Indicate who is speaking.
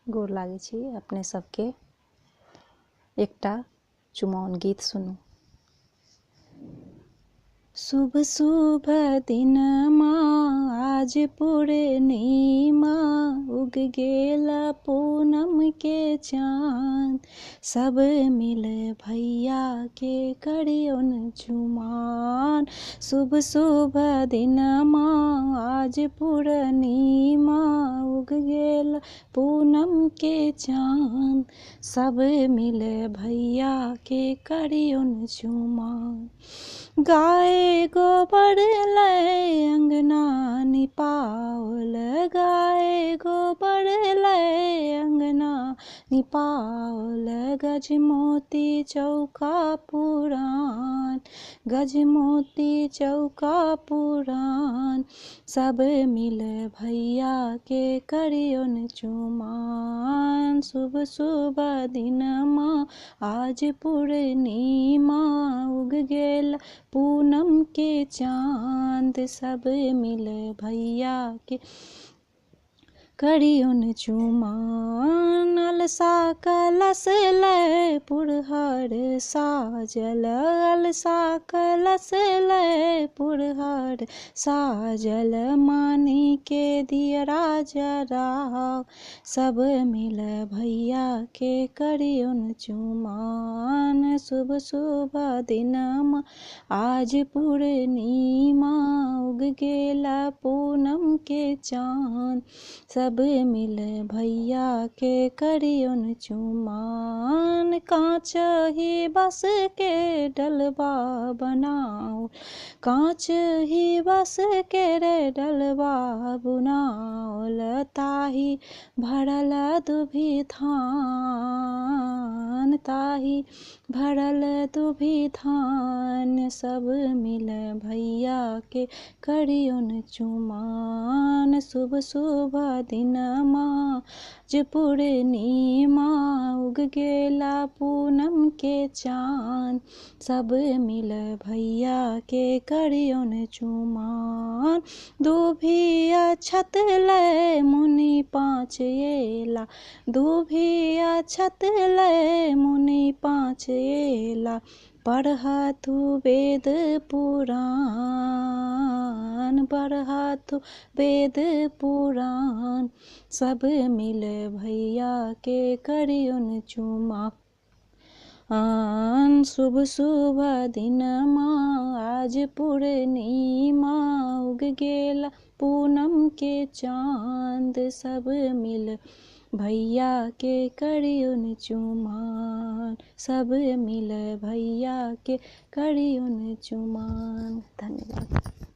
Speaker 1: गोर लागै छी अपने सबके। एकटा चुमाओन गीत सुनू। शुभ शुभ दिनमा आज पूर्णिमा, उग गेल पूनम के चाँद, सब मिल भैया के करियौन जुमान। शुभ शुभ दिनमा आज पूर्णिमा, उग गेल पूनम के चाँद, सब मिल भैया के करियौन जुमान। गाय गोबर लै अंगना निपाओल, गाय गोबर लै अंगना निपाओल, गजमोती चौका पुरान, गजमोती चौका पुरान, सब मिल भैया के करियौन जुमान। शुभ शुभ दिनमा आज पूर्णिमा, उग गेल पूनम के चाँद, सब मिल भैया के करियौन जुमान। अलसा कलश लै पुरहर साजल, अलसा कलश लै पुरहर साजल, मानी के दियरा जराओ, सब मिल भैया के करियौन जुमान। शुभ शुभ दिनमा आज पूर्णिमा, उग गेल पूनम के चाँद, सब मिल भैया के करियौन जुमान। काँच ही बस के डलवा बनाओ, काँच ही बस के रे डलवा बुनाओल, ताही भरल दुभि धान, ताही भरल दुभि धान, सब मिल भैया के करियौन जुमान। शुभ शुभ दिनमा आज पूर्णिमा, उग गेल पूनम के चाँद, सब मिल भैया के करियौन जुमान। दुभि अक्षत लै मुनि पाँच एला, दुभि अक्षत लै मुनि पाँच एला, पढ़तु वेद पुराण, पढ़तु वेद पुराण, सब मिल भैया के करियौन जुमान। शुभ शुभ दिनमा आज पूर्णिमा, उग गेल पूनम के चाँद, सब मिल भैया के करियौन जुमान, सब मिल भैया के करियौन जुमान। धन्यवाद।